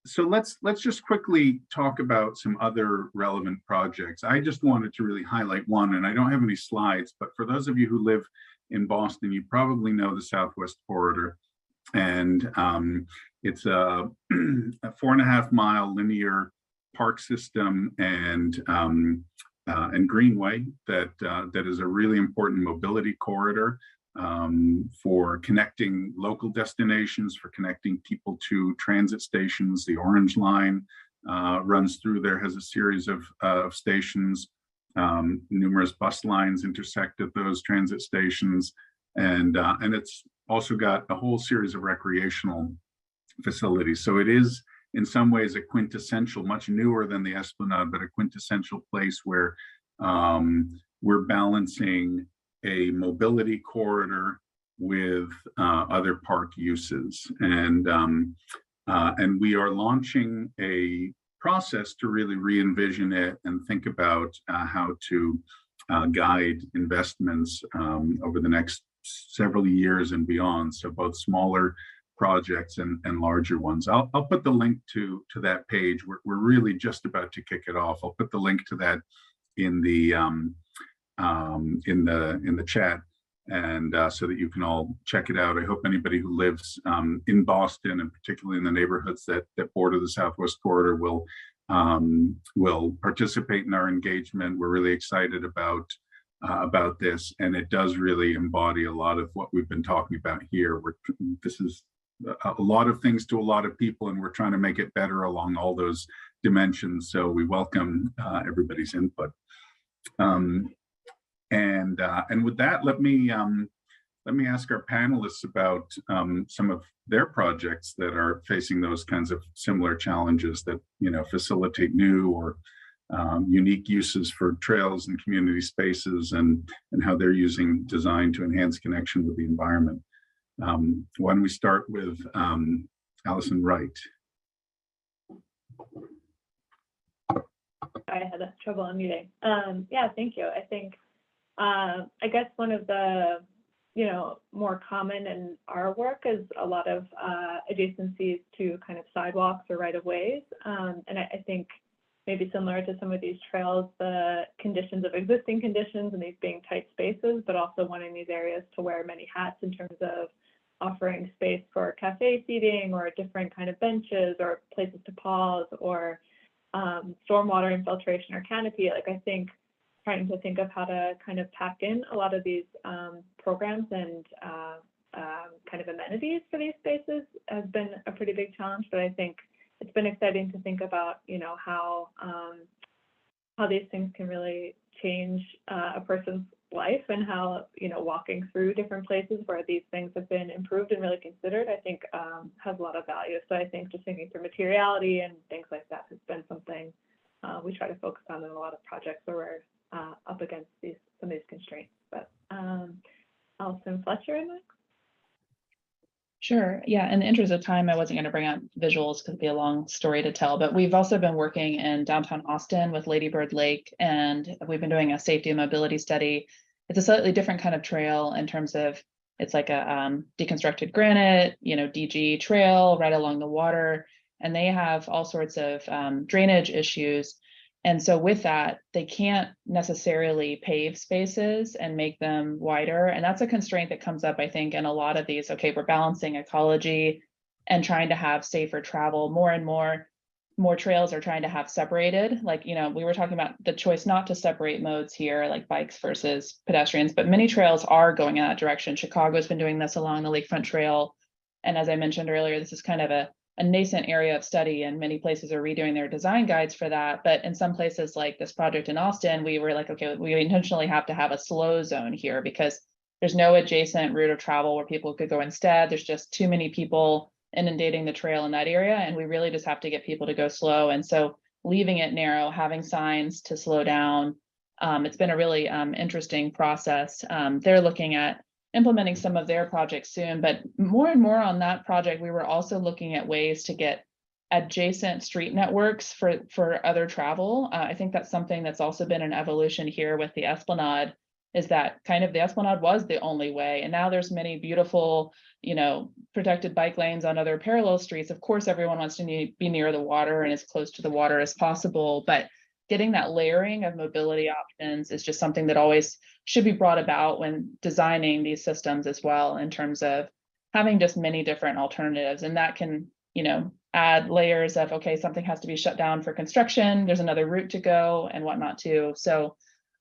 so let's just quickly talk about some other relevant projects. I just wanted to really highlight one, and I don't have any slides, but for those of you who live in Boston, you probably know the Southwest Corridor, and it's a 4.5 mile linear park system and greenway that is a really important mobility corridor for connecting local destinations, for connecting people to transit stations. The Orange Line runs through there, has a series of stations. Numerous bus lines intersect at those transit stations, and it's also got a whole series of recreational facilities. So it is, in some ways, a quintessential, much newer than the Esplanade, but a quintessential place where we're balancing a mobility corridor with other park uses. And we are launching a process to really re-envision it and think about how to guide investments over the next several years and beyond. So both smaller projects and larger ones. I'll put the link to that page. We're really just about to kick it off. I'll put the link to that in the chat, and so that you can all check it out. I hope anybody who lives in Boston, and particularly in the neighborhoods that border the Southwest Corridor, will participate in our engagement. We're really excited about this, and it does really embody a lot of what we've been talking about here. This is a lot of things to a lot of people, and we're trying to make it better along all those dimensions. So we welcome everybody's input. And with that, let me ask our panelists about some of their projects that are facing those kinds of similar challenges that, you know, facilitate new or unique uses for trails and community spaces, and how they're using design to enhance connection with the environment. Why don't we start with Allison Wright? I had trouble unmuting. Yeah, thank you. I think, I guess one of the, you know, more common in our work is a lot of adjacencies to kind of sidewalks or right-of-ways. And I think maybe similar to some of these trails, the conditions of existing conditions and these being tight spaces, but also wanting these areas to wear many hats in terms of offering space for cafe seating or different kind of benches or places to pause, or stormwater infiltration or canopy. Like, I think trying to think of how to kind of pack in a lot of these programs and kind of amenities for these spaces has been a pretty big challenge. But I think it's been exciting to think about, you know, how these things can really change a person's life, and how, you know, walking through different places where these things have been improved and really considered, I think has a lot of value. So I think just thinking through materiality and things like that has been something we try to focus on in a lot of projects where we're up against some of these constraints. But Allison Fletcher next. Sure. Yeah. In the interest of time, I wasn't going to bring out visuals because it'd be a long story to tell, but we've also been working in downtown Austin with Lady Bird Lake, and we've been doing a safety and mobility study. It's a slightly different kind of trail in terms of it's like a deconstructed granite, you know, DG trail right along the water, and they have all sorts of drainage issues. And so with that, they can't necessarily pave spaces and make them wider. And that's a constraint that comes up, I think, in a lot of these. Okay, we're balancing ecology and trying to have safer travel more and more. more trails are trying to have separated, like, we were talking about the choice not to separate modes here, like bikes versus pedestrians, but many trails are going in that direction. Chicago's been doing this along the Lakefront Trail. And as I mentioned earlier, this is kind of a nascent area of study, and many places are redoing their design guides for that. But in some places like this project in Austin, we were like, okay, we intentionally have to have a slow zone here because there's no adjacent route of travel where people could go instead. There's just too many people inundating the trail in that area, and we really just have to get people to go slow. And so leaving it narrow, having signs to slow down, it's been a really interesting process. They're looking at implementing some of their projects soon, but more and more on that project, we were also looking at ways to get adjacent street networks for other travel. I think that's something that's also been an evolution here with the Esplanade, is that kind of the Esplanade was the only way. And now there's many beautiful, protected bike lanes on other parallel streets. Of course, everyone wants to be near the water and as close to the water as possible, but getting that layering of mobility options is just something that always should be brought about when designing these systems as well, in terms of having just many different alternatives. And that can, add layers of, okay, something has to be shut down for construction, there's another route to go and whatnot too. So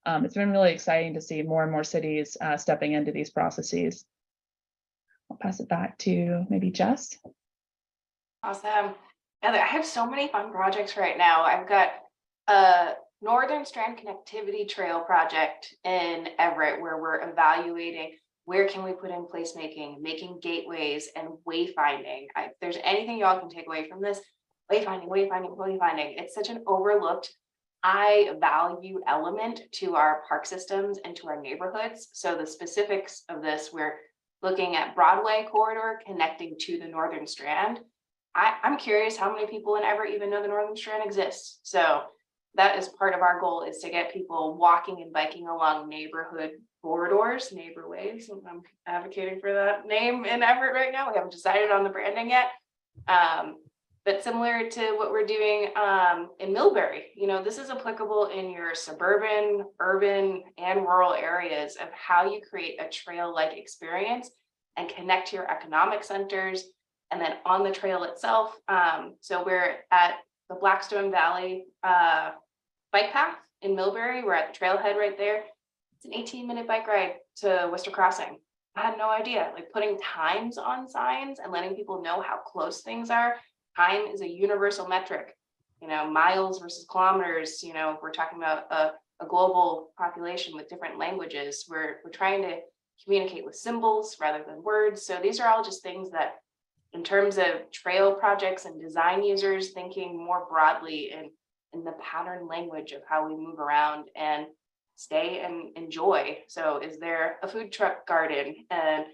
it's been really exciting to see more and more cities stepping into these processes. I'll pass it back to maybe Jess. Awesome. Heather, I have so many fun projects right now. I've got a Northern Strand Connectivity Trail project in Everett, where we're evaluating where can we put in placemaking, making gateways, and wayfinding. If there's anything y'all can take away from this, wayfinding. It's such an overlooked high value element to our park systems and to our neighborhoods. So the specifics of this, we're looking at Broadway corridor connecting to the Northern Strand. I'm curious how many people in Everett even know the Northern Strand exists. So that is part of our goal, is to get people walking and biking along neighborhood corridors, neighborways. I'm advocating for that name in Everett right now. We haven't decided on the branding yet. But similar to what we're doing in Millbury, this is applicable in your suburban, urban, and rural areas of how you create a trail-like experience and connect to your economic centers, and then on the trail itself. So we're at the Blackstone Valley bike path in Millbury. We're at the trailhead right there. It's an 18-minute bike ride to Worcester Crossing. I had no idea, like putting times on signs and letting people know how close things are. Time is a universal metric, miles versus kilometers. If we're talking about a global population with different languages, we're trying to communicate with symbols rather than words. So these are all just things that, in terms of trail projects and design users, thinking more broadly in the pattern language of how we move around and stay and enjoy. So is there a food truck garden? And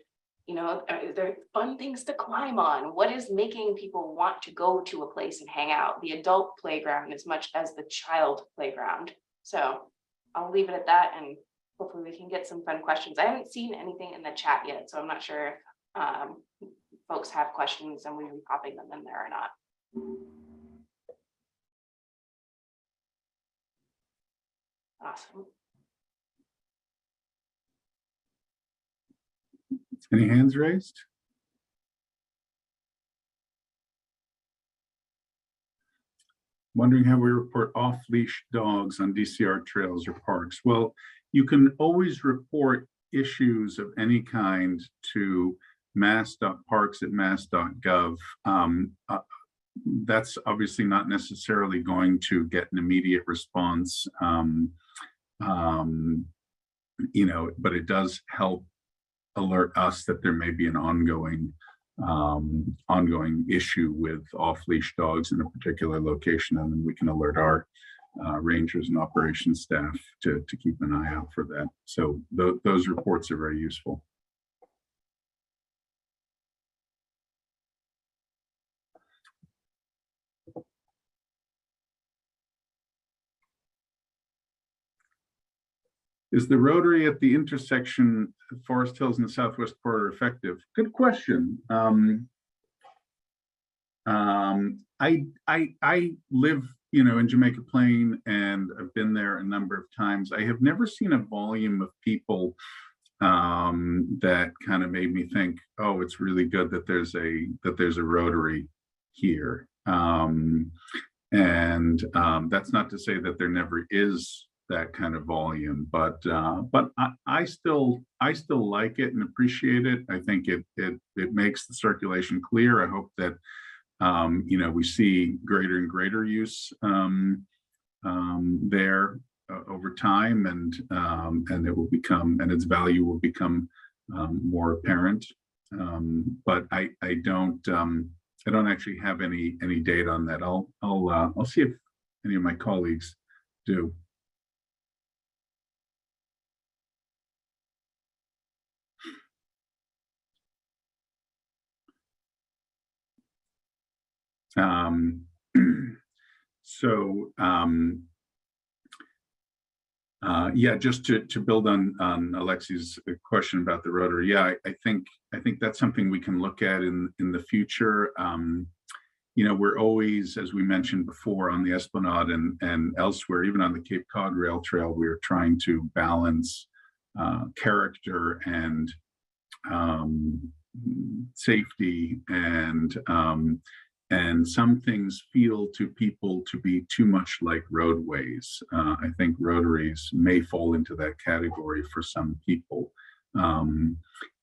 are there fun things to climb on? What is making people want to go to a place and hang out? The adult playground as much as the child playground. So I'll leave it at that, and hopefully we can get some fun questions. I haven't seen anything in the chat yet, so I'm not sure if folks have questions and we'll be popping them in there or not. Awesome. Any hands raised? Wondering how we report off-leash dogs on DCR trails or parks. Well, you can always report issues of any kind to mass.parks@mass.gov. That's obviously not necessarily going to get an immediate response, but it does help alert us that there may be an ongoing issue with off-leash dogs in a particular location, and then we can alert our rangers and operations staff to keep an eye out for that. So those reports are very useful. Is the rotary at the intersection of Forest Hills and the Southwest Corridor effective? Good question. I live, in Jamaica Plain, and I've been there a number of times. I have never seen a volume of people that kind of made me think, oh, it's really good that there's a rotary here. And that's not to say that there never is that kind of volume, but I still like it and appreciate it. I think it makes the circulation clear. I hope that we see greater and greater use there over time, and it will become, and its value will become more apparent. But I don't actually have any data on that. I'll see if any of my colleagues do. Yeah, just to build on Alexi's question about the Rotary. Yeah, I think that's something we can look at in the future. We're always, as we mentioned before, on the Esplanade and elsewhere, even on the Cape Cod Rail Trail, we're trying to balance character and safety, and some things feel to people to be too much like roadways. I think rotaries may fall into that category for some people.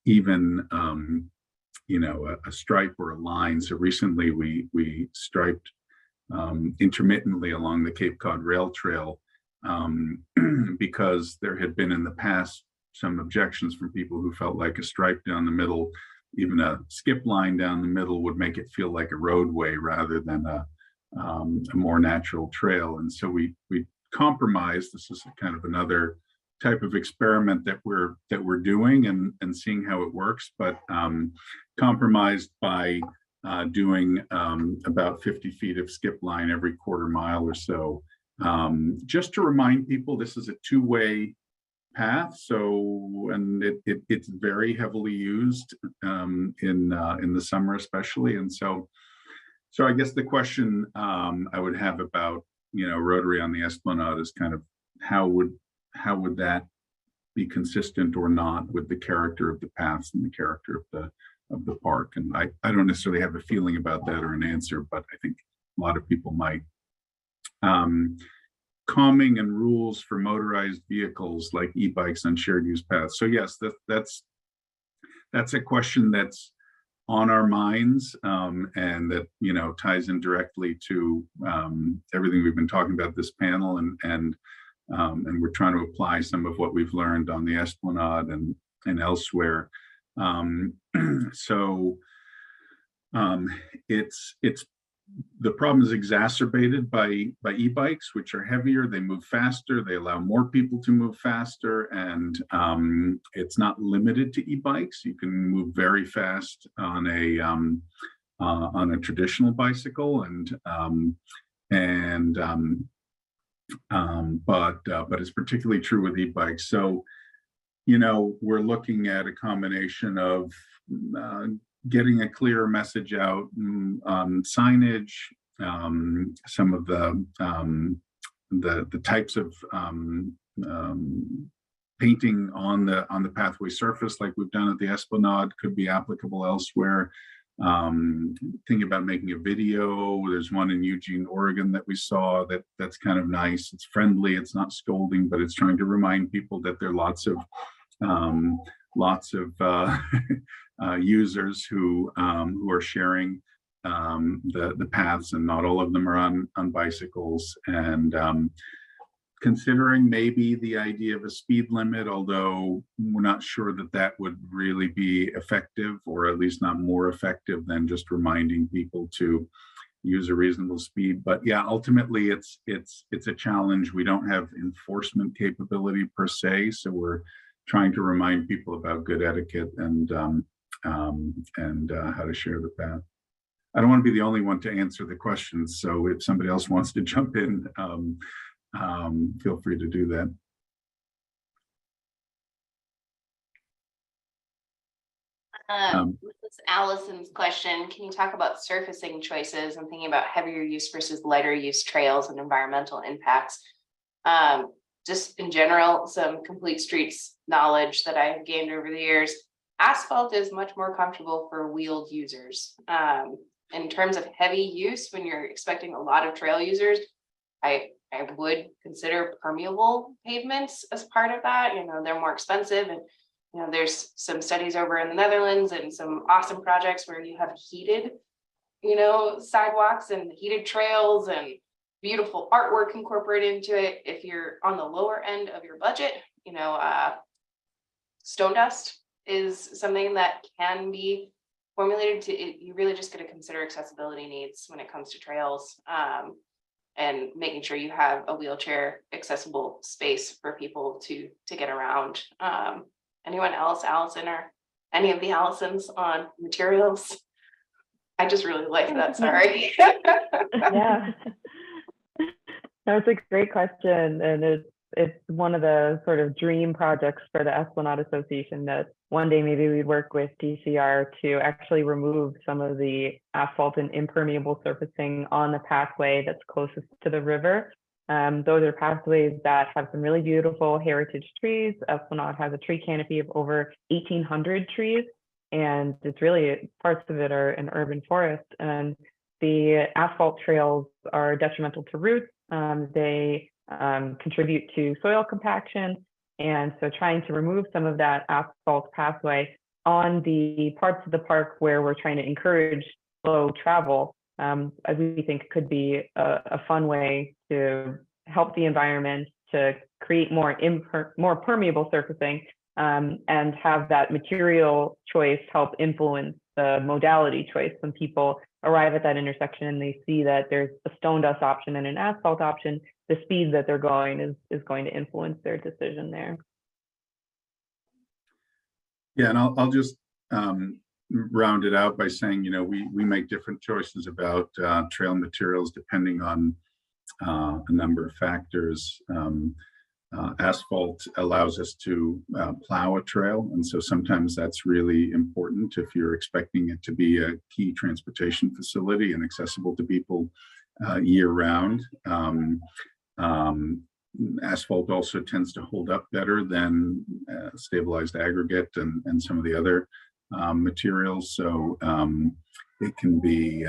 Even a stripe or a line. So recently we striped intermittently along the Cape Cod Rail Trail because there had been in the past some objections from people who felt like a stripe down the middle, even a skip line down the middle, would make it feel like a roadway rather than a more natural trail. And so we compromised. This is kind of another type of experiment that we're doing and seeing how it works, but compromised by doing about 50 feet of skip line every quarter mile or so, just to remind people this is a two-way path. So, and it's very heavily used in the summer especially. And so I guess the question I would have about Rotary on the Esplanade is kind of how would that be consistent or not with the character of the paths and the character of the park? And I don't necessarily have a feeling about that or an answer, but I think a lot of people might. Calming and rules for motorized vehicles like e-bikes on shared use paths. So yes, that's a question that's on our minds, and that ties in directly to everything we've been talking about this panel, and we're trying to apply some of what we've learned on the Esplanade and elsewhere. It's the problem is exacerbated by e-bikes, which are heavier, they move faster, they allow more people to move faster, and it's not limited to e-bikes. You can move very fast on a traditional bicycle, but it's particularly true with e-bikes. So we're looking at a combination of getting a clearer message out on signage, some of the types of painting on the pathway surface, like we've done at the Esplanade, could be applicable elsewhere. Thinking about making a video. There's one in Eugene, Oregon that we saw that's kind of nice. It's friendly, it's not scolding, but it's trying to remind people that there are lots of users who are sharing the paths, and not all of them are on bicycles. And considering maybe the idea of a speed limit, although we're not sure that would really be effective, or at least not more effective than just reminding people to use a reasonable speed. But yeah, ultimately it's a challenge. We don't have enforcement capability per se, so we're trying to remind people about good etiquette and how to share the path. I don't want to be the only one to answer the questions, so if somebody else wants to jump in, feel free to do that. This is Allison's question. Can you talk about surfacing choices and thinking about heavier use versus lighter use trails and environmental impacts? Just in general, some complete streets knowledge that I have gained over the years. Asphalt is much more comfortable for wheeled users. in terms of heavy use, when you're expecting a lot of trail users, I would consider permeable pavements as part of that. You know, they're more expensive, and you know, there's some studies over in the Netherlands and some awesome projects where you have heated, you know, sidewalks and heated trails and beautiful artwork incorporated into it. If you're on the lower end of your budget, you know, stone dust is something that can be formulated to it. You really just got to consider accessibility needs when it comes to trails, and making sure you have a wheelchair accessible space for people to get around. Anyone else, Allison, or any of the Allisons on materials? I just really like that. Sorry. Yeah. That's a great question, and it's one of the sort of dream projects for the Esplanade Association, that one day maybe we'd work with DCR to actually remove some of the asphalt and impermeable surfacing on the pathway that's closest to the river. Those are pathways that have some really beautiful heritage trees. Esplanade has a tree canopy of over 1,800 trees, and it's really, parts of it are an urban forest, and the asphalt trails are detrimental to roots. They contribute to soil compaction. And so trying to remove some of that asphalt pathway on the parts of the park where we're trying to encourage slow travel, we think could be a fun way to help the environment, to create more permeable surfacing, and have that material choice help influence the modality choice. When people arrive at that intersection and they see that there's a stone dust option and an asphalt option, the speed that they're going is going to influence their decision there. Yeah, and I'll just round it out by saying, you know, we make different choices about trail materials depending on a number of factors. Asphalt allows us to plow a trail, and so sometimes that's really important if you're expecting it to be a key transportation facility and accessible to people year round. Asphalt also tends to hold up better than stabilized aggregate and some of the other materials, so it can be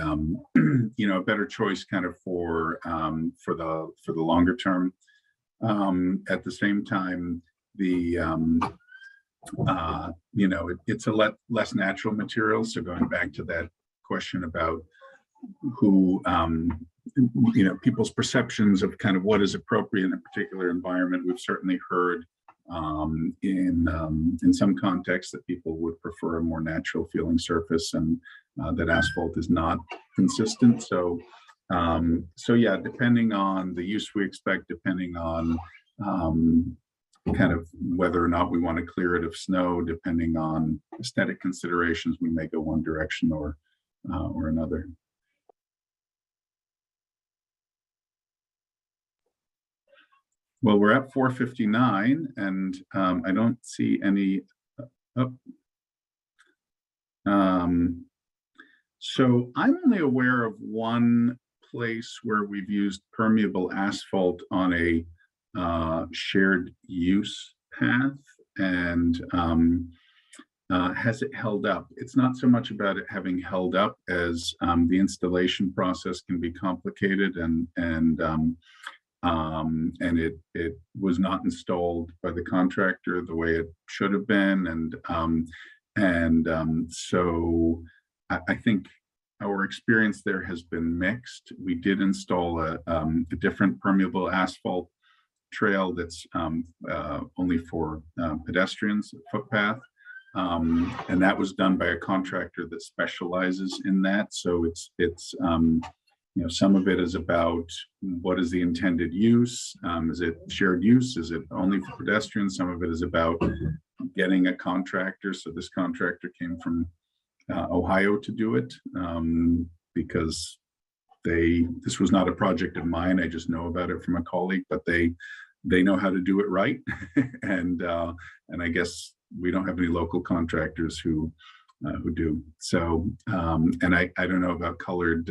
you know, a better choice kind of for the longer term. At the same time, the you know, it's a less natural material. So going back to that question about who you know, people's perceptions of kind of what is appropriate in a particular environment, we've certainly heard in some contexts that people would prefer a more natural feeling surface, and that asphalt is not consistent. So yeah, depending on the use we expect, depending on kind of whether or not we want to clear it of snow, depending on aesthetic considerations, we may go one direction or another. Well, we're at 4:59, and I don't see any. So I'm only aware of one place where we've used permeable asphalt on a shared use path, and has it held up? It's not so much about it having held up as the installation process can be complicated, and it was not installed by the contractor the way it should have been, and so I think our experience there has been mixed. We did install a different permeable asphalt trail that's only for pedestrians, footpath, and that was done by a contractor that specializes in that. So it's you know, some of it is about what is the intended use. Is it shared use? Is it only for pedestrians? Some of it is about getting a contractor. So this contractor came from Ohio to do it, because this was not a project of mine. I just know about it from a colleague, but they know how to do it right. and I guess we don't have any local contractors who do. So and I don't know about colored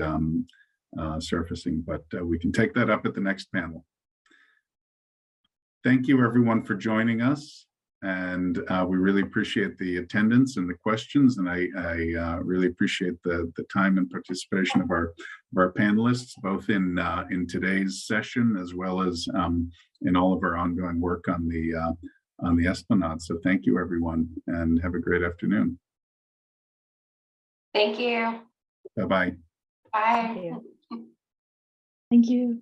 surfacing, but we can take that up at the next panel. Thank you everyone for joining us. And we really appreciate the attendance and the questions. And I really appreciate the time and participation of our panelists, both in today's session as well as in all of our ongoing work on the Esplanade. So thank you, everyone, and have a great afternoon. Thank you. Bye-bye. Bye. Thank you. Thank you.